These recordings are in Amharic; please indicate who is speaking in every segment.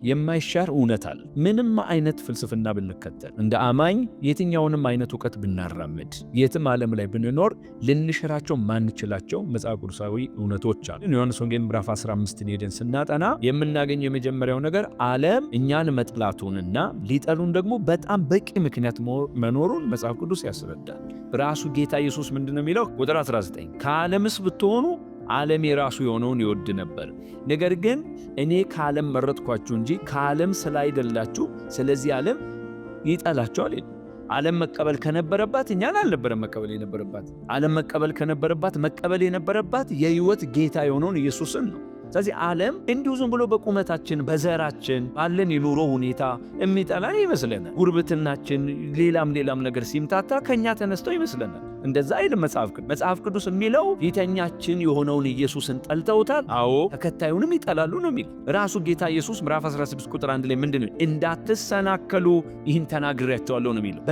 Speaker 1: የማይሻር እውነት አለ። ምንም አይነት ፍልስፍና ብንከተል፣ እንደ አማኝ የትኛውንም አይነት እውቀት ብናራምድ፣ የትም ዓለም ላይ ብንኖር ልንሽራቸው ማንችላቸው መጽሐፍ ቅዱሳዊ እውነቶች አሉ። ዮሐንስ ወንጌል ምዕራፍ 15 ሄደን ስናጠና የምናገኘው የመጀመሪያው ነገር ዓለም እኛን መጥላቱንና ሊጠሉን ደግሞ በጣም በቂ ምክንያት መኖሩን መጽሐፍ ቅዱስ ያስረዳል። ራሱ ጌታ ኢየሱስ ምንድነው የሚለው? ቁጥር 19 ከዓለምስ ብትሆኑ ዓለም የራሱ የሆነውን ይወድ ነበር፣ ነገር ግን እኔ ከዓለም መረጥኳችሁ እንጂ ከዓለም ስላይደላችሁ ስለዚህ ዓለም ይጠላችኋል። ዓለም መቀበል ከነበረባት እኛን አልነበረም መቀበል የነበረባት። ዓለም መቀበል ከነበረባት መቀበል የነበረባት የሕይወት ጌታ የሆነውን ኢየሱስን ነው። ስለዚህ ዓለም እንዲሁ ዝም ብሎ በቁመታችን በዘራችን ባለን የኑሮ ሁኔታ የሚጠላን ይመስለናል። ጉርብትናችን ሌላም ነገር ሲምታታ ከኛ ተነስተው ይመስለናል። እንደዛ አይደለም መጽሐፍ ቅዱስ የሚለው ፊተኛችን የሆነውን ኢየሱስን ጠልተውታል፣ አዎ ተከታዩንም ይጠላሉ ነው የሚል። ራሱ ጌታ ኢየሱስ ምዕራፍ 16 ቁጥር 1 ላይ ምንድነው? እንዳትሰናከሉ ይህን ተናግሬያቸዋለሁ ነው የሚለው።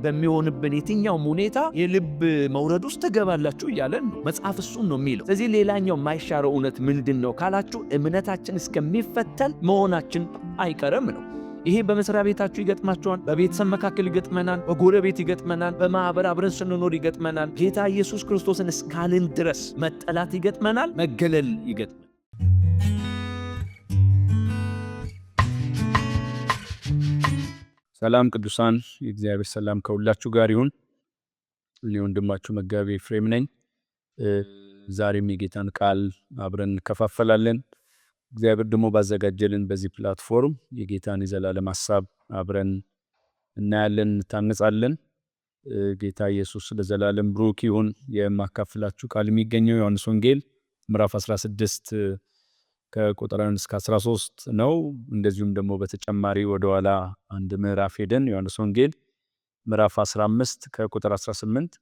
Speaker 1: በሚሆንብን የትኛውም ሁኔታ የልብ መውረድ ውስጥ ትገባላችሁ እያለን ነው መጽሐፍ፣ እሱን ነው የሚለው። ስለዚህ ሌላኛው የማይሻረው እውነት ምንድን ነው ካላችሁ፣ እምነታችን እስከሚፈተን መሆናችን አይቀርም ነው። ይሄ በመስሪያ ቤታችሁ ይገጥማችኋል፣ በቤተሰብ መካከል ይገጥመናል፣ በጎረቤት ይገጥመናል፣ በማህበር አብረን ስንኖር ይገጥመናል። ጌታ ኢየሱስ ክርስቶስን እስካልን ድረስ መጠላት ይገጥመናል፣ መገለል ይገጥመናል። ሰላም ቅዱሳን፣ የእግዚአብሔር ሰላም ከሁላችሁ ጋር ይሁን። እኔ ወንድማችሁ መጋቤ ኤፍሬም ነኝ። ዛሬም የጌታን ቃል አብረን እንከፋፈላለን። እግዚአብሔር ደግሞ ባዘጋጀልን በዚህ ፕላትፎርም የጌታን የዘላለም ሐሳብ አብረን እናያለን፣ እንታነጻለን። ጌታ ኢየሱስ ለዘላለም ብሩክ ይሁን። የማካፍላችሁ ቃል የሚገኘው ዮሐንስ ወንጌል ምዕራፍ 16 ከቁጥር 1 እስከ 13 ነው። እንደዚሁም ደግሞ በተጨማሪ ወደ ኋላ አንድ ምዕራፍ ሄደን ዮሐንስ ወንጌል ምዕራፍ 15 ከቁጥር 18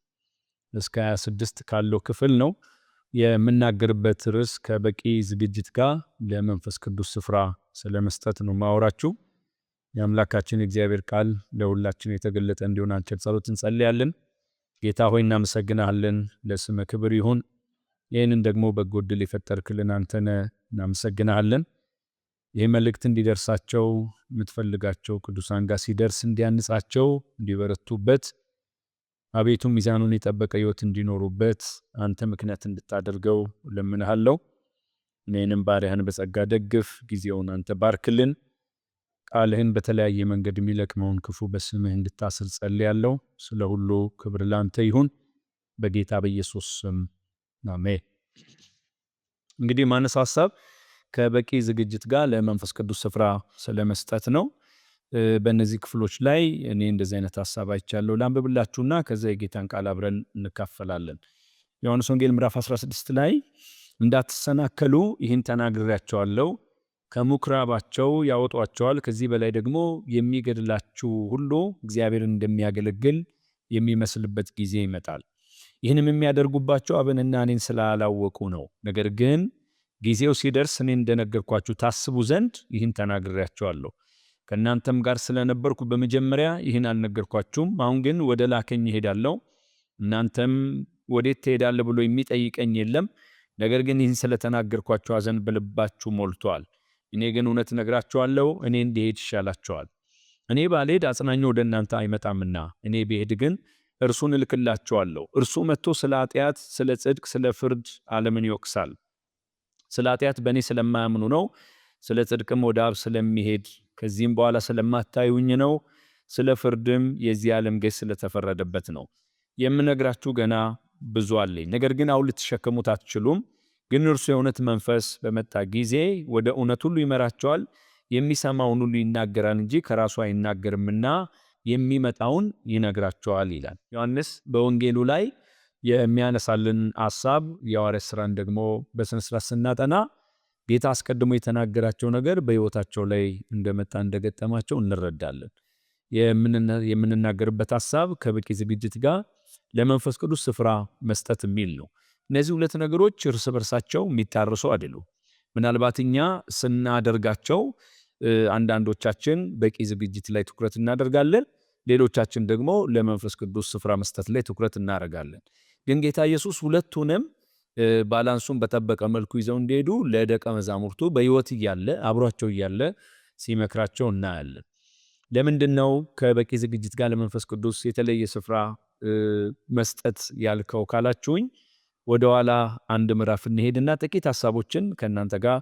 Speaker 1: እስከ 26 ካለው ክፍል ነው። የምናገርበት ርዕስ ከበቂ ዝግጅት ጋር ለመንፈስ ቅዱስ ስፍራ ስለመስጠት ነው ማወራችሁ። የአምላካችን እግዚአብሔር ቃል ለሁላችን የተገለጠ እንዲሆን አንቸር ጸሎት እንጸልያለን። ጌታ ሆይ እናመሰግናለን፣ ለስመ ክብር ይሁን። ይህንን ደግሞ በጎ ዕድል የፈጠርክልን አንተነ እናመሰግናለን። ይህ መልእክት እንዲደርሳቸው የምትፈልጋቸው ቅዱሳን ጋር ሲደርስ እንዲያንጻቸው፣ እንዲበረቱበት፣ አቤቱ ሚዛኑን የጠበቀ ሕይወት እንዲኖሩበት አንተ ምክንያት እንድታደርገው ለምንሃለው። እኔንም ባሪያህን በጸጋ ደግፍ፣ ጊዜውን አንተ ባርክልን። ቃልህን በተለያየ መንገድ የሚለቅመውን ክፉ በስምህ እንድታስር ጸልያለሁ። ስለ ሁሉ ክብር ላንተ ይሁን፣ በጌታ በኢየሱስ ስም አሜን። እንግዲህ ማነስ ሐሳብ ከበቂ ዝግጅት ጋር ለመንፈስ ቅዱስ ስፍራ ስለመስጠት ነው። በእነዚህ ክፍሎች ላይ እኔ እንደዚህ አይነት ሐሳብ አይቻለሁ። ላንብብላችሁና ከዛ የጌታን ቃል አብረን እንካፈላለን። ዮሐንስ ወንጌል ምዕራፍ 16 ላይ እንዳትሰናከሉ ይህን ተናግሬያቸዋለሁ፣ ከምኵራባቸው ያወጧቸዋል፣ ከዚህ በላይ ደግሞ የሚገድላችሁ ሁሉ እግዚአብሔርን እንደሚያገለግል የሚመስልበት ጊዜ ይመጣል። ይህንም የሚያደርጉባቸው አብንና እኔን ስላላወቁ ነው። ነገር ግን ጊዜው ሲደርስ እኔ እንደነገርኳችሁ ታስቡ ዘንድ ይህን ተናግሬያቸዋለሁ። ከእናንተም ጋር ስለነበርኩ በመጀመሪያ ይህን አልነገርኳችሁም። አሁን ግን ወደ ላከኝ እሄዳለሁ፣ እናንተም ወዴት ትሄዳለህ ብሎ የሚጠይቀኝ የለም። ነገር ግን ይህን ስለተናገርኳችሁ ሐዘን በልባችሁ ሞልቷል። እኔ ግን እውነት እነግራችኋለሁ፣ እኔ እንዲሄድ ይሻላችኋል። እኔ ባልሄድ አጽናኙ ወደ እናንተ አይመጣምና፣ እኔ ብሄድ ግን እርሱን እልክላችኋለሁ። እርሱ መጥቶ ስለ ኃጢአት፣ ስለ ጽድቅ፣ ስለ ፍርድ ዓለምን ይወቅሳል። ስለ ኃጢአት በእኔ ስለማያምኑ ነው። ስለ ጽድቅም ወደ አብ ስለሚሄድ ከዚህም በኋላ ስለማታዩኝ ነው። ስለ ፍርድም የዚህ ዓለም ገዥ ስለተፈረደበት ነው። የምነግራችሁ ገና ብዙ አለኝ፣ ነገር ግን አሁን ልትሸከሙት አትችሉም። ግን እርሱ የእውነት መንፈስ በመጣ ጊዜ ወደ እውነት ሁሉ ይመራቸዋል። የሚሰማውን ሁሉ ይናገራል እንጂ ከራሱ አይናገርምና የሚመጣውን ይነግራቸዋል ይላል። ዮሐንስ በወንጌሉ ላይ የሚያነሳልን ሐሳብ የሐዋርያት ሥራን ደግሞ በስነስርዓት ስናጠና ጌታ አስቀድሞ የተናገራቸው ነገር በሕይወታቸው ላይ እንደመጣ እንደገጠማቸው እንረዳለን። የምንናገርበት ሐሳብ ከበቂ ዝግጅት ጋር ለመንፈስ ቅዱስ ስፍራ መስጠት የሚል ነው። እነዚህ ሁለት ነገሮች እርስ በርሳቸው የሚታረሱ አይደሉም። ምናልባት እኛ ስናደርጋቸው አንዳንዶቻችን በቂ ዝግጅት ላይ ትኩረት እናደርጋለን፣ ሌሎቻችን ደግሞ ለመንፈስ ቅዱስ ስፍራ መስጠት ላይ ትኩረት እናደርጋለን። ግን ጌታ ኢየሱስ ሁለቱንም ባላንሱን በጠበቀ መልኩ ይዘው እንዲሄዱ ለደቀ መዛሙርቱ በሕይወት እያለ አብሯቸው እያለ ሲመክራቸው እናያለን። ለምንድነው ከበቂ ዝግጅት ጋር ለመንፈስ ቅዱስ የተለየ ስፍራ መስጠት ያልከው ካላችሁኝ፣ ወደ ኋላ አንድ ምዕራፍ እንሄድና ጥቂት ሐሳቦችን ከእናንተ ጋር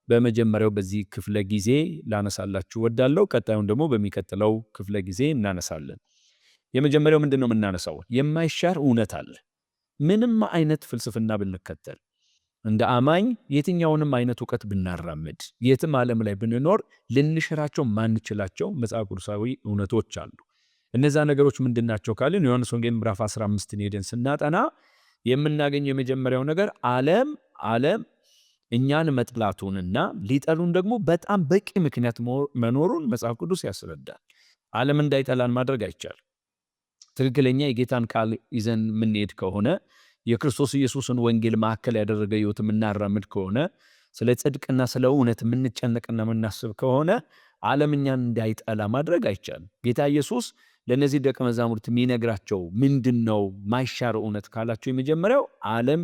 Speaker 1: በመጀመሪያው በዚህ ክፍለ ጊዜ ላነሳላችሁ ወዳለው፣ ቀጣዩን ደግሞ በሚቀጥለው ክፍለ ጊዜ እናነሳለን። የመጀመሪያው ምንድነው የምናነሳው? የማይሻር እውነት አለ። ምንም አይነት ፍልስፍና ብንከተል፣ እንደ አማኝ የትኛውንም አይነት እውቀት ብናራምድ፣ የትም ዓለም ላይ ብንኖር ልንሽራቸው ማንችላቸው መጽሐፍ ቅዱሳዊ እውነቶች አሉ። እነዛ ነገሮች ምንድናቸው ካልን ዮሐንስ ወንጌል ምዕራፍ 15 ሄደን ስናጠና የምናገኘው የመጀመሪያው ነገር ዓለም እኛን መጥላቱንና ሊጠሉን ደግሞ በጣም በቂ ምክንያት መኖሩን መጽሐፍ ቅዱስ ያስረዳል። ዓለም እንዳይጠላን ማድረግ አይቻልም። ትክክለኛ የጌታን ቃል ይዘን የምንሄድ ከሆነ፣ የክርስቶስ ኢየሱስን ወንጌል ማዕከል ያደረገ ሕይወት የምናራምድ ከሆነ፣ ስለ ጽድቅና ስለ እውነት የምንጨነቅና የምናስብ ከሆነ ዓለም እኛን እንዳይጠላ ማድረግ አይቻልም። ጌታ ኢየሱስ ለእነዚህ ደቀ መዛሙርት የሚነግራቸው ምንድን ነው ማይሻር እውነት ካላቸው፣ የመጀመሪያው ዓለም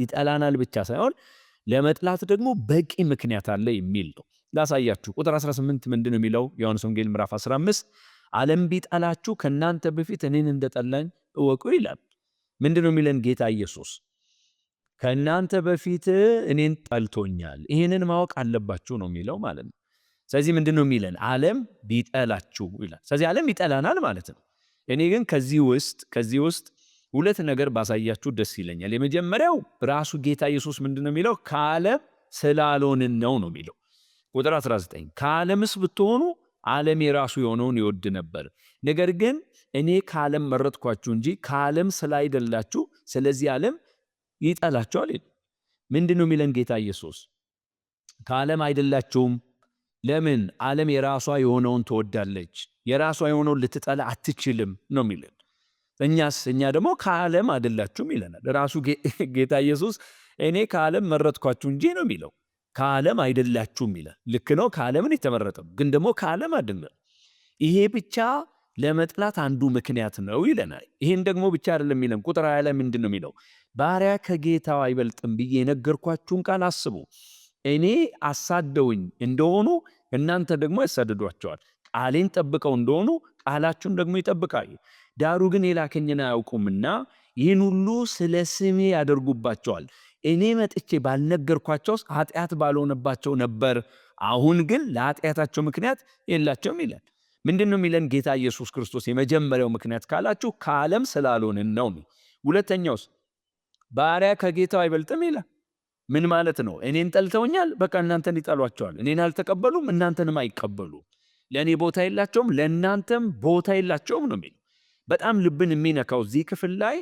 Speaker 1: ይጠላናል ብቻ ሳይሆን ለመጥላት ደግሞ በቂ ምክንያት አለ የሚል ነው። ላሳያችሁ። ቁጥር 18 ምንድን ነው የሚለው? ዮሐንስ ወንጌል ምዕራፍ 15 ዓለም ቢጠላችሁ ከእናንተ በፊት እኔን እንደጠላኝ እወቁ ይላል። ምንድን ነው የሚለን ጌታ ኢየሱስ? ከእናንተ በፊት እኔን ጠልቶኛል፣ ይህንን ማወቅ አለባችሁ ነው የሚለው ማለት ነው። ስለዚህ ምንድን ነው የሚለን? ዓለም ቢጠላችሁ ይላል። ስለዚህ ዓለም ይጠላናል ማለት ነው። እኔ ግን ከዚህ ውስጥ ሁለት ነገር ባሳያችሁ ደስ ይለኛል። የመጀመሪያው ራሱ ጌታ ኢየሱስ ምንድን ነው የሚለው? ከዓለም ስላልሆንን ነው የሚለው። ቁጥር 19 ከዓለምስ ብትሆኑ ዓለም የራሱ የሆነውን ይወድ ነበር፣ ነገር ግን እኔ ከዓለም መረጥኳችሁ እንጂ ከዓለም ስላይደላችሁ ስለዚህ ዓለም ይጠላችኋል። ምንድን ነው የሚለን ጌታ ኢየሱስ? ከዓለም አይደላችሁም። ለምን? ዓለም የራሷ የሆነውን ትወዳለች፣ የራሷ የሆነውን ልትጠላ አትችልም ነው የሚለን። እኛ ደግሞ ከዓለም አይደላችሁም ይለናል። ራሱ ጌታ ኢየሱስ እኔ ከዓለም መረጥኳችሁ እንጂ ነው የሚለው። ከዓለም አይደላችሁም ይላል። ልክ ነው፣ ከዓለምን የተመረጠው ግን ደግሞ ከዓለም አይደለም። ይሄ ብቻ ለመጥላት አንዱ ምክንያት ነው ይለናል። ይሄን ደግሞ ብቻ አይደለም የሚለን። ቁጥር 20 ላይ ምንድን ነው የሚለው? ባሪያ ከጌታው አይበልጥም ብዬ የነገርኳችሁን ቃል አስቡ። እኔ አሳደውኝ እንደሆኑ እናንተ ደግሞ ያሳድዷቸዋል። ቃሌን ጠብቀው እንደሆኑ ቃላችሁን ደግሞ ይጠብቃሉ። ዳሩ ግን የላከኝን አያውቁምና ይህን ሁሉ ስለ ስሜ ያደርጉባቸዋል። እኔ መጥቼ ባልነገርኳቸው ኃጢአት ባልሆነባቸው ነበር። አሁን ግን ለኃጢአታቸው ምክንያት የላቸውም ይላል። ምንድን ነው የሚለን ጌታ ኢየሱስ ክርስቶስ? የመጀመሪያው ምክንያት ካላችሁ ከዓለም ስላልሆንን ነው። ሁለተኛውስ? ባሪያ ከጌታው አይበልጥም ይላል። ምን ማለት ነው? እኔን ጠልተውኛል፣ በቃ እናንተን ይጠሏቸዋል። እኔን አልተቀበሉም፣ እናንተንም አይቀበሉ። ለእኔ ቦታ የላቸውም፣ ለእናንተም ቦታ የላቸውም ነው የሚለው። በጣም ልብን የሚነካው እዚህ ክፍል ላይ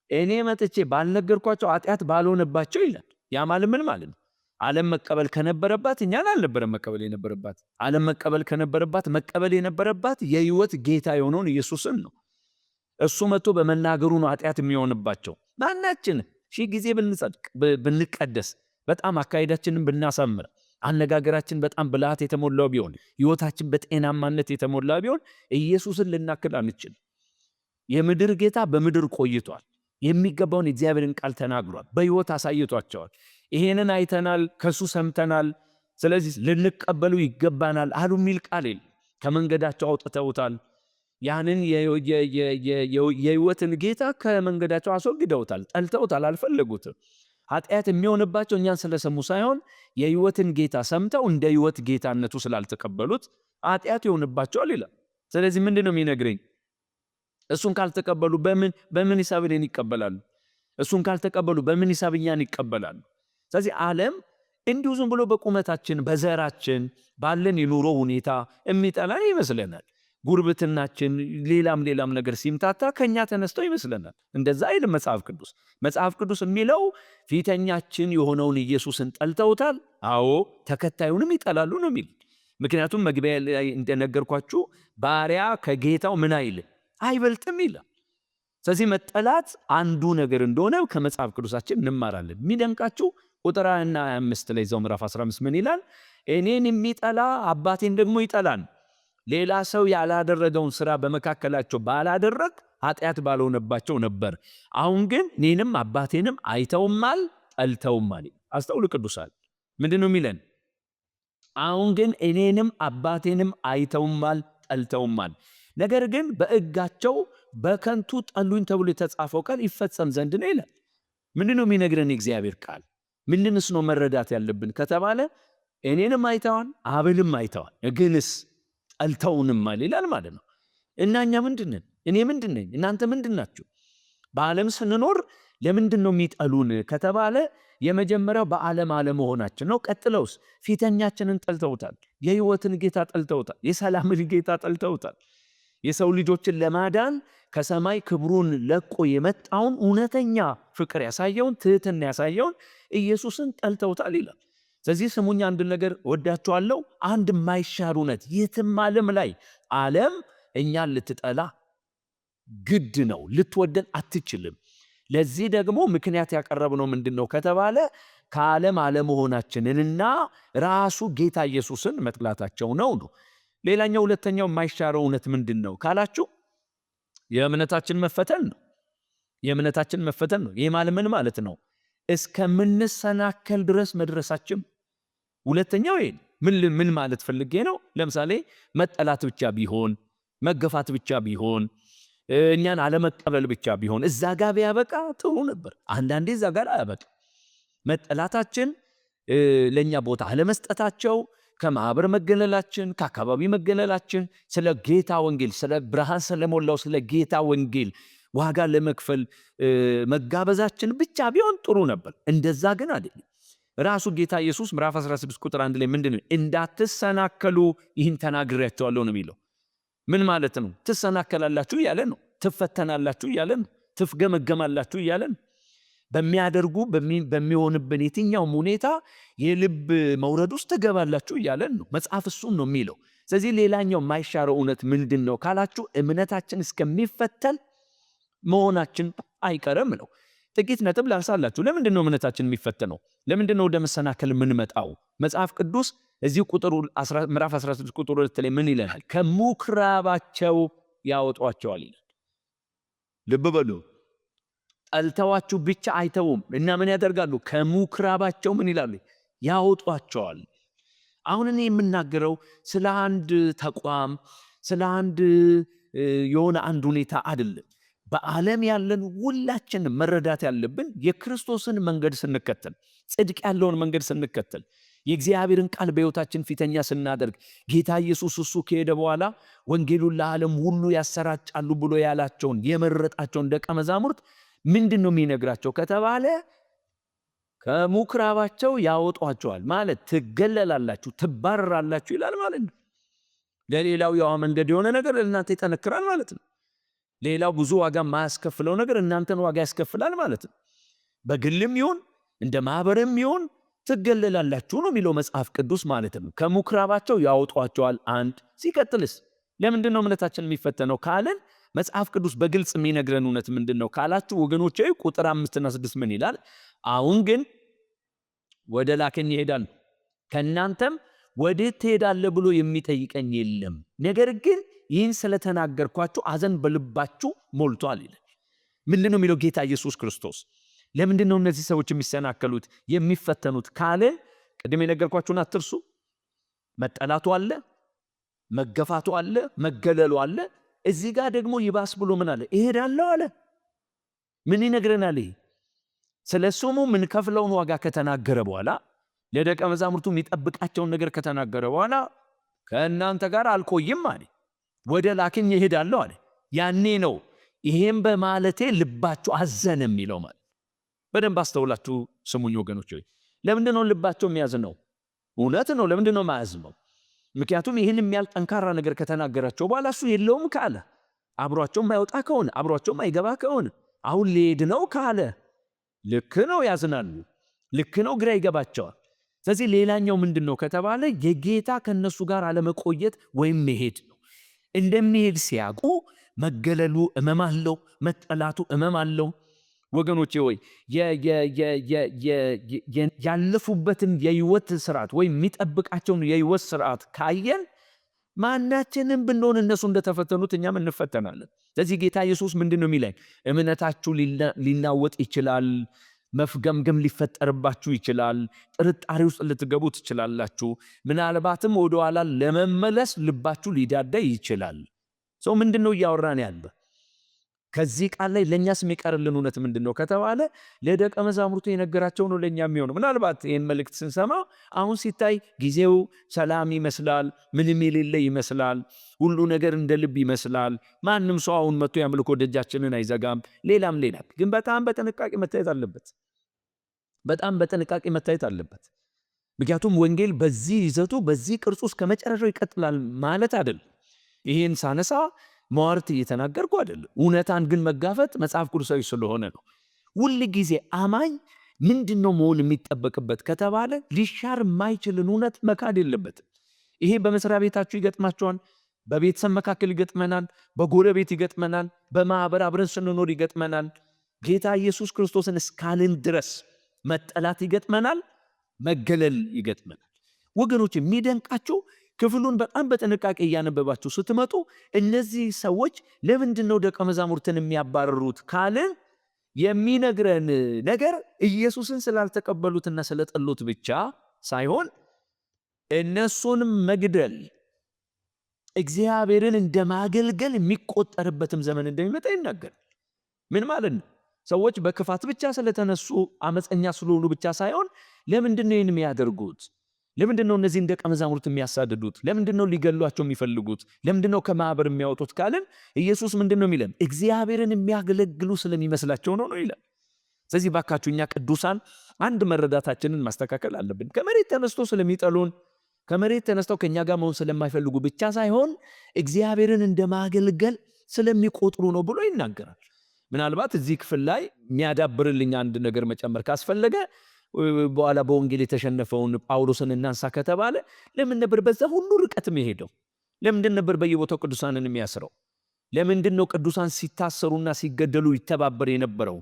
Speaker 1: እኔ መጥቼ ባልነገርኳቸው ኃጢአት ባልሆነባቸው ይላል። ያ ማለት ምን ማለት ነው? ዓለም መቀበል ከነበረባት እኛን አልነበረም መቀበል የነበረባት። ዓለም መቀበል ከነበረባት መቀበል የነበረባት የሕይወት ጌታ የሆነውን ኢየሱስን ነው። እሱ መጥቶ በመናገሩ ነው ኃጢአት የሚሆንባቸው። ማናችን ሺህ ጊዜ ብንጸድቅ ብንቀደስ፣ በጣም አካሄዳችንን ብናሳምር፣ አነጋገራችን በጣም ብልሃት የተሞላው ቢሆን፣ ሕይወታችን በጤናማነት የተሞላ ቢሆን ኢየሱስን ልናክል አንችልም። የምድር ጌታ በምድር ቆይቷል። የሚገባውን የእግዚአብሔርን ቃል ተናግሯል። በሕይወት አሳይቷቸዋል። ይሄንን አይተናል፣ ከሱ ሰምተናል። ስለዚህ ልንቀበሉ ይገባናል አሉ የሚል ቃል የለም። ከመንገዳቸው አውጥተውታል። ያንን የሕይወትን ጌታ ከመንገዳቸው አስወግደውታል፣ ጠልተውታል፣ አልፈለጉትም። ኃጢአት የሚሆንባቸው እኛን ስለሰሙ ሳይሆን የሕይወትን ጌታ ሰምተው እንደ ሕይወት ጌታነቱ ስላልተቀበሉት ኃጢአት ይሆንባቸዋል ይላል። ስለዚህ ምንድን ነው የሚነግረኝ? እሱን ካልተቀበሉ በምን ሂሳብ እኔን ይቀበላሉ? እሱን ካልተቀበሉ በምን ሂሳብ እኛን ይቀበላሉ? ስለዚህ ዓለም እንዲሁ ዝም ብሎ በቁመታችን በዘራችን ባለን የኑሮ ሁኔታ የሚጠላን ይመስለናል። ጉርብትናችን ሌላም ነገር ሲምታታ ከኛ ተነስተው ይመስለናል። እንደዛ አይልም መጽሐፍ ቅዱስ። መጽሐፍ ቅዱስ የሚለው ፊተኛችን የሆነውን ኢየሱስን ጠልተውታል፣ አዎ ተከታዩንም ይጠላሉ ነው የሚል። ምክንያቱም መግቢያ ላይ እንደነገርኳችሁ ባሪያ ከጌታው ምን አይልም አይበልጥም ይላል። ስለዚህ መጠላት አንዱ ነገር እንደሆነ ከመጽሐፍ ቅዱሳችን እንማራለን። የሚደንቃችሁ ቁጥር 25 ላይ እዛው ምዕራፍ 15 ምን ይላል? እኔን የሚጠላ አባቴን ደግሞ ይጠላል፣ ሌላ ሰው ያላደረገውን ሥራ በመካከላቸው ባላደረግ ኃጢአት ባልሆነባቸው ነበር። አሁን ግን እኔንም አባቴንም አይተውማል ጠልተውማል። አስተውሉ ቅዱሳን፣ ምንድን ነው የሚለን? አሁን ግን እኔንም አባቴንም አይተውማል ጠልተውማል። ነገር ግን በሕጋቸው በከንቱ ጠሉኝ ተብሎ የተጻፈው ቃል ይፈጸም ዘንድ ነው ይላል። ምንድን ነው የሚነግረን የእግዚአብሔር ቃል? ምንድንስ ነው መረዳት ያለብን ከተባለ እኔንም አይተዋል አብንም አይተዋል፣ ግንስ ጠልተውንማል ይላል ማለት ነው። እና እኛ ምንድንን? እኔ ምንድን ነኝ? እናንተ ምንድን ናችሁ? በዓለም ስንኖር ለምንድን ነው የሚጠሉን ከተባለ የመጀመሪያው በዓለም አለመሆናችን ነው። ቀጥለውስ ፊተኛችንን ጠልተውታል። የሕይወትን ጌታ ጠልተውታል። የሰላምን ጌታ ጠልተውታል። የሰው ልጆችን ለማዳን ከሰማይ ክብሩን ለቆ የመጣውን እውነተኛ ፍቅር ያሳየውን ትህትና ያሳየውን ኢየሱስን ጠልተውታል ይላል። ስለዚህ ስሙኛ አንድ ነገር ወዳችኋለሁ። አንድ የማይሻር እውነት የትም ዓለም ላይ ዓለም እኛን ልትጠላ ግድ ነው፣ ልትወደን አትችልም። ለዚህ ደግሞ ምክንያት ያቀረብነው ምንድን ነው ከተባለ ከዓለም አለመሆናችንንና ራሱ ጌታ ኢየሱስን መጥላታቸው ነው። ሌላኛው ሁለተኛው የማይሻረው እውነት ምንድን ነው ካላችሁ የእምነታችን መፈተን ነው። የእምነታችን መፈተን ነው። ይህ ምን ማለት ነው? እስከምንሰናከል ድረስ መድረሳችን። ሁለተኛው ይሄ ምን ማለት ፈልጌ ነው? ለምሳሌ መጠላት ብቻ ቢሆን፣ መገፋት ብቻ ቢሆን፣ እኛን አለመቀበል ብቻ ቢሆን እዛ ጋር ቢያበቃ ጥሩ ነበር። አንዳንዴ እዛ ጋር አያበቃ። መጠላታችን፣ ለእኛ ቦታ አለመስጠታቸው፣ ከማህበር መገለላችን፣ ከአካባቢ መገለላችን፣ ስለ ጌታ ወንጌል ስለ ብርሃን ስለሞላው ስለ ጌታ ወንጌል ዋጋ ለመክፈል መጋበዛችን ብቻ ቢሆን ጥሩ ነበር። እንደዛ ግን አይደለም። ራሱ ጌታ ኢየሱስ ምዕራፍ 16 ቁጥር 1 ላይ ምንድነው? እንዳትሰናከሉ ይህን ተናግሬያቸዋለሁ ነው የሚለው። ምን ማለት ነው? ትሰናከላላችሁ እያለ ነው። ትፈተናላችሁ እያለ ነው። ትፍገመገማላችሁ እያለ ነው። በሚያደርጉ በሚሆንብን የትኛውም ሁኔታ የልብ መውረድ ውስጥ ትገባላችሁ እያለን ነው። መጽሐፍ እሱን ነው የሚለው። ስለዚህ ሌላኛው የማይሻረው እውነት ምንድን ነው ካላችሁ እምነታችን እስከሚፈተን መሆናችን አይቀርም ነው። ጥቂት ነጥብ ላንሳላችሁ። ለምንድን ነው እምነታችን የሚፈተነው? ለምንድን ነው ወደ መሰናከል የምንመጣው? መጽሐፍ ቅዱስ እዚህ ምዕራፍ 16 ቁጥር 2 ላይ ምን ይለናል? ከምኩራባቸው ያወጧቸዋል ይላል። ልብ በሉ። ጠልተዋችሁ ብቻ አይተውም እና ምን ያደርጋሉ? ከምኩራባቸው ምን ይላሉ? ያወጧቸዋል። አሁን እኔ የምናገረው ስለ አንድ ተቋም፣ ስለ አንድ የሆነ አንድ ሁኔታ አይደለም። በዓለም ያለን ሁላችን መረዳት ያለብን የክርስቶስን መንገድ ስንከተል፣ ጽድቅ ያለውን መንገድ ስንከተል፣ የእግዚአብሔርን ቃል በሕይወታችን ፊተኛ ስናደርግ፣ ጌታ ኢየሱስ እሱ ከሄደ በኋላ ወንጌሉን ለዓለም ሁሉ ያሰራጫሉ ብሎ ያላቸውን የመረጣቸውን ደቀ መዛሙርት ምንድን ነው የሚነግራቸው ከተባለ ከምኩራባቸው ያወጧቸዋል ማለት ትገለላላችሁ፣ ትባረራላችሁ ይላል ማለት ነው። ለሌላው ያው መንገድ የሆነ ነገር ለእናንተ ይጠነክራል ማለት ነው። ሌላው ብዙ ዋጋ ማያስከፍለው ነገር እናንተን ዋጋ ያስከፍላል ማለት ነው። በግልም ይሁን እንደ ማህበርም ይሁን ትገለላላችሁ ነው የሚለው መጽሐፍ ቅዱስ ማለት ነው። ከምኩራባቸው ያወጧቸዋል። አንድ ሲቀጥልስ ለምንድን ነው እምነታችን የሚፈተነው ካለን መጽሐፍ ቅዱስ በግልጽ የሚነግረን እውነት ምንድን ነው ካላችሁ ወገኖቼ ቁጥር 5 እና 6 ምን ይላል? አሁን ግን ወደ ላከኝ ይሄዳል፣ ከእናንተም ወዴት ትሄዳለህ ብሎ የሚጠይቀኝ የለም። ነገር ግን ይህን ስለተናገርኳችሁ አዘን በልባችሁ ሞልቷል ይላል። ምንድን ነው የሚለው ጌታ ኢየሱስ ክርስቶስ? ለምንድን ነው እነዚህ ሰዎች የሚሰናከሉት የሚፈተኑት ካለ ቅድም የነገርኳችሁን አትርሱ። መጠላቱ አለ፣ መገፋቱ አለ፣ መገለሉ አለ። እዚህ ጋር ደግሞ ይባስ ብሎ ምን አለ? እሄዳለሁ አለ። ምን ይነግረናል? ስለ ስሙ ምን ከፍለውን ዋጋ ከተናገረ በኋላ ለደቀ መዛሙርቱ የሚጠብቃቸውን ነገር ከተናገረ በኋላ ከእናንተ ጋር አልቆይም አለ፣ ወደ ላከኝ እሄዳለሁ አለ። ያኔ ነው ይሄም በማለቴ ልባችሁ አዘነ የሚለው ማለት። በደንብ አስተውላችሁ ስሙኝ ወገኖች። ለምንድን ነው ልባቸው የሚያዝነው? እውነት ነው። ለምንድን ነው የማያዝነው? ምክንያቱም ይህን የሚያል ጠንካራ ነገር ከተናገራቸው በኋላ እሱ የለውም ካለ፣ አብሯቸው ማይወጣ ከሆነ፣ አብሯቸው ማይገባ ከሆነ፣ አሁን ሊሄድ ነው ካለ ልክ ነው፣ ያዝናሉ። ልክ ነው፣ ግራ ይገባቸዋል። ስለዚህ ሌላኛው ምንድን ነው ከተባለ የጌታ ከነሱ ጋር አለመቆየት ወይም መሄድ ነው። እንደሚሄድ ሲያውቁ መገለሉ እመም አለው፣ መጠላቱ እመም አለው። ወገኖቼ ወይ ያለፉበትን የህይወት ስርዓት ወይም የሚጠብቃቸውን የህይወት ስርዓት ካየን ማናችንም ብንሆን እነሱ እንደተፈተኑት እኛም እንፈተናለን። ስለዚህ ጌታ ኢየሱስ ምንድነው የሚለን? እምነታችሁ ሊናወጥ ይችላል፣ መፍገምገም ሊፈጠርባችሁ ይችላል፣ ጥርጣሬ ውስጥ ልትገቡ ትችላላችሁ፣ ምናልባትም ወደ ኋላ ለመመለስ ልባችሁ ሊዳዳ ይችላል። ሰው ምንድነው እያወራን ያለ? ከዚህ ቃል ላይ ለእኛስ የሚቀርልን እውነት ምንድነው ከተባለ ለደቀ መዛሙርቱ የነገራቸው ነው ለእኛ የሚሆነው። ምናልባት ይህን መልእክት ስንሰማ አሁን ሲታይ ጊዜው ሰላም ይመስላል፣ ምንም የሌለ ይመስላል፣ ሁሉ ነገር እንደ ልብ ይመስላል። ማንም ሰው አሁን መጥቶ የአምልኮ ደጃችንን አይዘጋም። ሌላም ግን በጣም በጥንቃቄ መታየት አለበት። በጣም በጥንቃቄ መታየት አለበት። ምክንያቱም ወንጌል በዚህ ይዘቱ በዚህ ቅርጹ እስከ መጨረሻው ይቀጥላል ማለት አይደለም። ይህን ሳነሳ ሟርት እየተናገርኩ አይደለም። እውነታን ግን መጋፈጥ መጽሐፍ ቅዱሳዊ ስለሆነ ነው። ሁል ጊዜ አማኝ ምንድነው መሆን የሚጠበቅበት ከተባለ ሊሻር የማይችልን እውነት መካድ የለበትም። ይሄ በመስሪያ ቤታችሁ ይገጥማችኋል፣ በቤተሰብ መካከል ይገጥመናል፣ በጎረቤት ይገጥመናል፣ በማህበር አብረን ስንኖር ይገጥመናል። ጌታ ኢየሱስ ክርስቶስን እስካልን ድረስ መጠላት ይገጥመናል፣ መገለል ይገጥመናል። ወገኖች የሚደንቃችሁ ክፍሉን በጣም በጥንቃቄ እያነበባችሁ ስትመጡ እነዚህ ሰዎች ለምንድነው ደቀ መዛሙርትን የሚያባረሩት ካልን የሚነግረን ነገር ኢየሱስን ስላልተቀበሉትና ስለጠሉት ብቻ ሳይሆን እነሱን መግደል እግዚአብሔርን እንደማገልገል የሚቆጠርበትም ዘመን እንደሚመጣ ይናገራል። ምን ማለት ነው? ሰዎች በክፋት ብቻ ስለተነሱ አመፀኛ ስለሆኑ ብቻ ሳይሆን ለምንድነው ይህን የሚያደርጉት? ለምንድነው እነዚህን ደቀ መዛሙርት የሚያሳድዱት? ለምንድነው ሊገሏቸው የሚፈልጉት? ለምንድነው ከማህበር የሚያወጡት ካልን ኢየሱስ ምንድነው የሚለን? እግዚአብሔርን የሚያገለግሉ ስለሚመስላቸው ነው ይላል። ስለዚህ ባካችሁ እኛ ቅዱሳን አንድ መረዳታችንን ማስተካከል አለብን። ከመሬት ተነስቶ ስለሚጠሉን፣ ከመሬት ተነስተው ከኛ ጋር መሆን ስለማይፈልጉ ብቻ ሳይሆን እግዚአብሔርን እንደማገልገል ስለሚቆጥሩ ነው ብሎ ይናገራል። ምናልባት እዚህ ክፍል ላይ የሚያዳብርልኝ አንድ ነገር መጨመር ካስፈለገ በኋላ በወንጌል የተሸነፈውን ጳውሎስን እናንሳ ከተባለ ለምን ነበር በዛ ሁሉ ርቀት የሚሄደው? ለምንድን ነበር በየቦታው ቅዱሳንን የሚያስረው? ለምንድን ነው ቅዱሳን ሲታሰሩና ሲገደሉ ይተባበር የነበረው?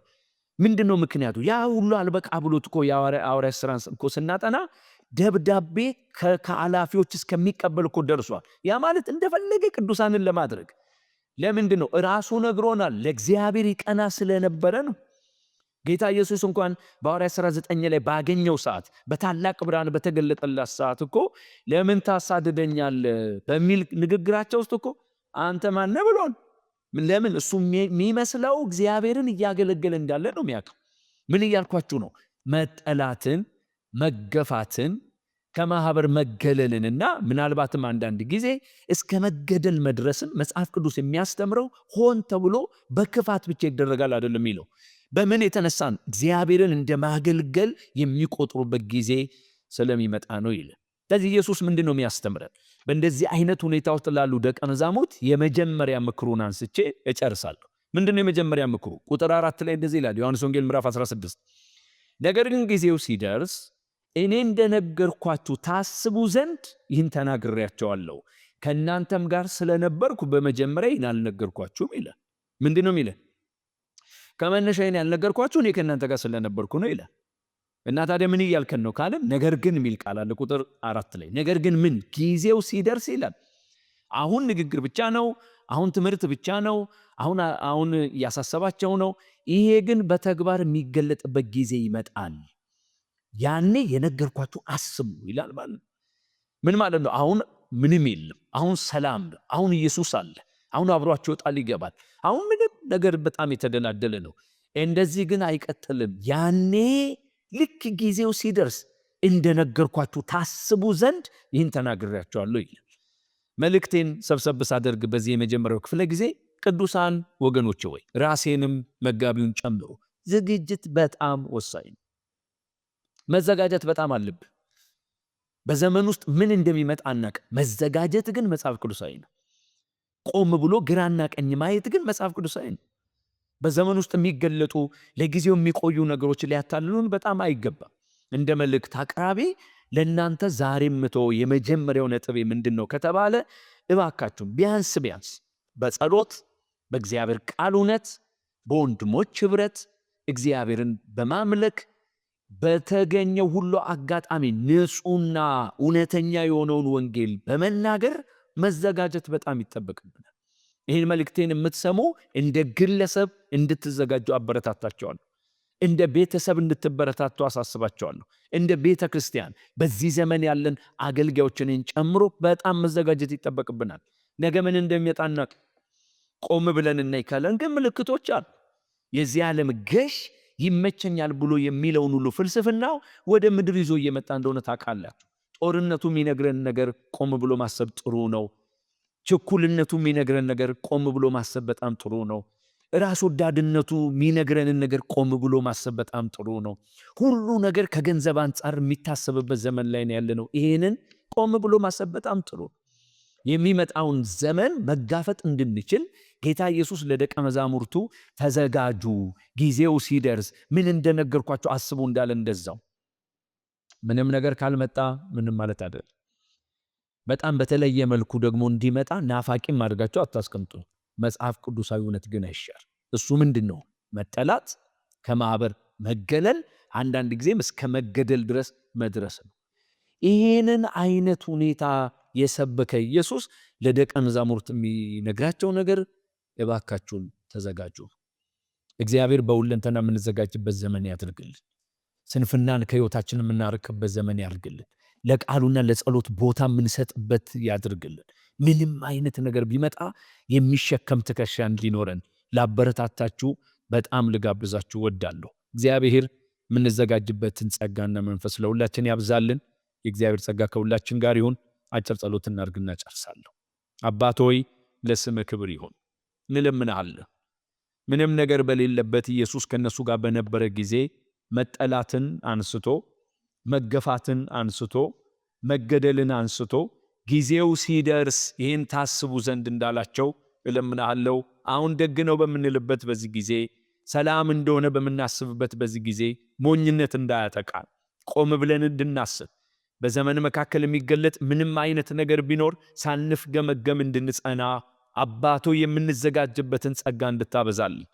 Speaker 1: ምንድን ነው ምክንያቱ? ያ ሁሉ አልበቃ ብሎት እኮ የሐዋርያት ሥራን እኮ ስናጠና ደብዳቤ ከኃላፊዎች እስከሚቀበል እኮ ደርሷል። ያ ማለት እንደፈለገ ቅዱሳንን ለማድረግ ለምንድን ነው? ራሱ ነግሮናል። ለእግዚአብሔር ይቀና ስለነበረ ነው። ጌታ ኢየሱስ እንኳን በሐዋርያት ሥራ 9 ላይ ባገኘው ሰዓት በታላቅ ብርሃን በተገለጠላት ሰዓት እኮ ለምን ታሳድደኛለህ በሚል ንግግራቸው ውስጥ እኮ አንተ ማን ነህ ብሎን። ለምን? እሱ የሚመስለው እግዚአብሔርን እያገለገለ እንዳለ ነው የሚያውቀው። ምን እያልኳችሁ ነው? መጠላትን፣ መገፋትን፣ ከማህበር መገለልንና ምናልባትም አንዳንድ ጊዜ እስከ መገደል መድረስን መጽሐፍ ቅዱስ የሚያስተምረው ሆን ተብሎ በክፋት ብቻ ይደረጋል አይደለም የሚለው። በምን የተነሳን? እግዚአብሔርን እንደማገልገል የሚቆጥሩበት ጊዜ ስለሚመጣ ነው ይላል። ስለዚህ ኢየሱስ ምንድን ነው የሚያስተምረን? በእንደዚህ አይነት ሁኔታ ውስጥ ላሉ ደቀ መዛሙርት የመጀመሪያ ምክሩን አንስቼ እጨርሳለሁ። ምንድን ነው የመጀመሪያ ምክሩ? ቁጥር 4 ላይ እንደዚህ ይላል፣ ዮሐንስ ወንጌል ምዕራፍ 16 ነገር ግን ጊዜው ሲደርስ እኔ እንደነገርኳችሁ ታስቡ ዘንድ ይህን ተናግሬያቸዋለሁ። ከእናንተም ጋር ስለነበርኩ በመጀመሪያ ይህን አልነገርኳችሁም ይላል። ምንድን ነው የሚለው? ከመነሻ ይህን ያልነገርኳችሁ እኔ ከእናንተ ጋር ስለነበርኩ ነው ይላል። እና ታዲያ ምን እያልከን ነው ካለን፣ ነገር ግን የሚል ቃል አለ ቁጥር 4 ላይ። ነገር ግን ምን? ጊዜው ሲደርስ ይላል። አሁን ንግግር ብቻ ነው፣ አሁን ትምህርት ብቻ ነው፣ አሁን እያሳሰባቸው ነው። ይሄ ግን በተግባር የሚገለጥበት ጊዜ ይመጣል። ያኔ የነገርኳችሁ አስቡ ይላል ማለት ነው። ምን ማለት ነው? አሁን ምንም የለም፣ አሁን ሰላም፣ አሁን ኢየሱስ አለ፣ አሁን አብሯቸው ይወጣል ይገባል። አሁን ምንም ነገር በጣም የተደላደለ ነው። እንደዚህ ግን አይቀጥልም። ያኔ ልክ ጊዜው ሲደርስ እንደነገርኳችሁ ታስቡ ዘንድ ይህን ተናግሬያቸዋለሁ ይላል። መልእክቴን ሰብሰብ ሳደርግ በዚህ የመጀመሪያው ክፍለ ጊዜ ቅዱሳን ወገኖች ወይ ራሴንም መጋቢውን ጨምሮ ዝግጅት በጣም ወሳኝ ነው። መዘጋጀት በጣም አለብን። በዘመን ውስጥ ምን እንደሚመጣ አናውቅ። መዘጋጀት ግን መጽሐፍ ቅዱሳዊ ነው። ቆም ብሎ ግራና ቀኝ ማየት ግን መጽሐፍ ቅዱሳዊ ነው። በዘመን ውስጥ የሚገለጡ ለጊዜው የሚቆዩ ነገሮች ሊያታልሉን በጣም አይገባም። እንደ መልእክት አቅራቢ ለእናንተ ዛሬም የመጀመሪያው ነጥቤ ምንድን ነው ከተባለ እባካችሁም ቢያንስ በጸሎት በእግዚአብሔር ቃል እውነት፣ በወንድሞች ህብረት እግዚአብሔርን በማምለክ በተገኘው ሁሉ አጋጣሚ ንጹሕና እውነተኛ የሆነውን ወንጌል በመናገር መዘጋጀት በጣም ይጠበቅብናል። ይህን መልእክቴን የምትሰሙ እንደ ግለሰብ እንድትዘጋጁ አበረታታቸዋለሁ። እንደ ቤተሰብ እንድትበረታቱ አሳስባቸዋለሁ። እንደ ቤተ ክርስቲያን በዚህ ዘመን ያለን አገልጋዮችን ጨምሮ በጣም መዘጋጀት ይጠበቅብናል። ነገ ምን እንደሚመጣ ቆም ብለን እናይ ካለን ግን ምልክቶች አሉ። የዚህ ዓለም ገሽ ይመቸኛል ብሎ የሚለውን ሁሉ ፍልስፍናው ወደ ምድር ይዞ እየመጣ እንደሆነ ታውቃላችሁ። ጦርነቱ የሚነግረን ነገር ቆም ብሎ ማሰብ ጥሩ ነው። ችኩልነቱ የሚነግረን ነገር ቆም ብሎ ማሰብ በጣም ጥሩ ነው። ራስ ወዳድነቱ የሚነግረንን ነገር ቆም ብሎ ማሰብ በጣም ጥሩ ነው። ሁሉ ነገር ከገንዘብ አንጻር የሚታሰብበት ዘመን ላይ ነው ያለነው። ይሄንን ቆም ብሎ ማሰብ በጣም ጥሩ ነው። የሚመጣውን ዘመን መጋፈጥ እንድንችል ጌታ ኢየሱስ ለደቀ መዛሙርቱ ተዘጋጁ፣ ጊዜው ሲደርስ ምን እንደነገርኳቸው አስቡ እንዳለ እንደዛው ምንም ነገር ካልመጣ ምንም ማለት አይደለም። በጣም በተለየ መልኩ ደግሞ እንዲመጣ ናፋቂም አድርጋቸው አታስቀምጡ። መጽሐፍ ቅዱሳዊ እውነት ግን አይሻር። እሱ ምንድነው? መጠላት፣ ከማህበር መገለል፣ አንዳንድ ጊዜም እስከ መገደል ድረስ መድረስ ነው። ይሄንን አይነት ሁኔታ የሰበከ ኢየሱስ ለደቀ መዛሙርት የሚነግራቸው ነገር እባካችሁን ተዘጋጁ። እግዚአብሔር በሁለንተና የምንዘጋጅበት ዘመን ያድርግልን። ስንፍናን ከሕይወታችን የምናርቅበት ዘመን ያድርግልን። ለቃሉና ለጸሎት ቦታ የምንሰጥበት ያድርግልን። ምንም አይነት ነገር ቢመጣ የሚሸከም ትከሻ እንዲኖረን ላበረታታችሁ በጣም ልጋብዛችሁ ወዳለሁ። እግዚአብሔር የምንዘጋጅበትን ጸጋና መንፈስ ለሁላችን ያብዛልን። የእግዚአብሔር ጸጋ ከሁላችን ጋር ይሁን። አጭር ጸሎት እናድርግና ጨርሳለሁ። አባት ሆይ ለስምህ ክብር ይሁን። እንለምንሃለን። ምንም ነገር በሌለበት ኢየሱስ ከነሱ ጋር በነበረ ጊዜ መጠላትን አንስቶ፣ መገፋትን አንስቶ፣ መገደልን አንስቶ ጊዜው ሲደርስ ይህን ታስቡ ዘንድ እንዳላቸው እለምንሃለሁ። አሁን ደግ ነው በምንልበት በዚህ ጊዜ፣ ሰላም እንደሆነ በምናስብበት በዚህ ጊዜ ሞኝነት እንዳያጠቃን ቆም ብለን እንድናስብ፣ በዘመን መካከል የሚገለጥ ምንም አይነት ነገር ቢኖር ሳንፍገመገም እንድንጸና አባቶ የምንዘጋጅበትን ጸጋ እንድታበዛልን፣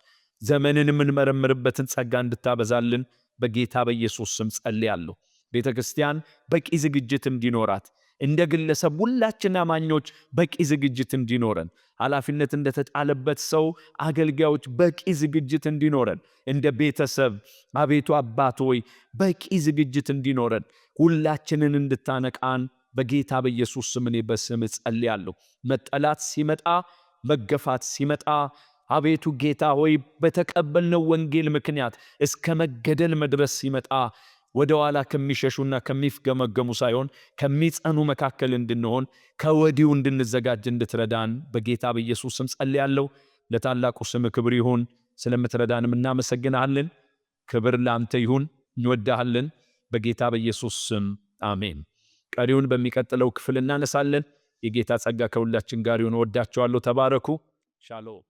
Speaker 1: ዘመንን የምንመረምርበትን ጸጋ እንድታበዛልን በጌታ በኢየሱስ ስም ጸልያለሁ። ቤተ ክርስቲያን በቂ ዝግጅት እንዲኖራት፣ እንደ ግለሰብ ሁላችን አማኞች በቂ ዝግጅት እንዲኖረን፣ ኃላፊነት እንደተጣለበት ሰው አገልጋዮች በቂ ዝግጅት እንዲኖረን፣ እንደ ቤተሰብ አቤቱ አባት ሆይ በቂ ዝግጅት እንዲኖረን ሁላችንን እንድታነቃን በጌታ በኢየሱስ ስም እኔ በስም ጸልያለሁ። መጠላት ሲመጣ፣ መገፋት ሲመጣ አቤቱ ጌታ ሆይ በተቀበልነው ወንጌል ምክንያት እስከ መገደል መድረስ ሲመጣ ወደ ኋላ ከሚሸሹና ከሚፍገመገሙ ሳይሆን ከሚጸኑ መካከል እንድንሆን ከወዲሁ እንድንዘጋጅ እንድትረዳን በጌታ በኢየሱስ ስም ጸልያለሁ። ለታላቁ ስም ክብር ይሁን። ስለምትረዳንም እናመሰግናለን። ክብር ለአንተ ይሁን። እንወዳሃለን። በጌታ በኢየሱስ ስም አሜን። ቀሪውን በሚቀጥለው ክፍል እናነሳለን። የጌታ ጸጋ ከሁላችን ጋር ይሁን። ወዳችኋለሁ። ተባረኩ። ሻሎም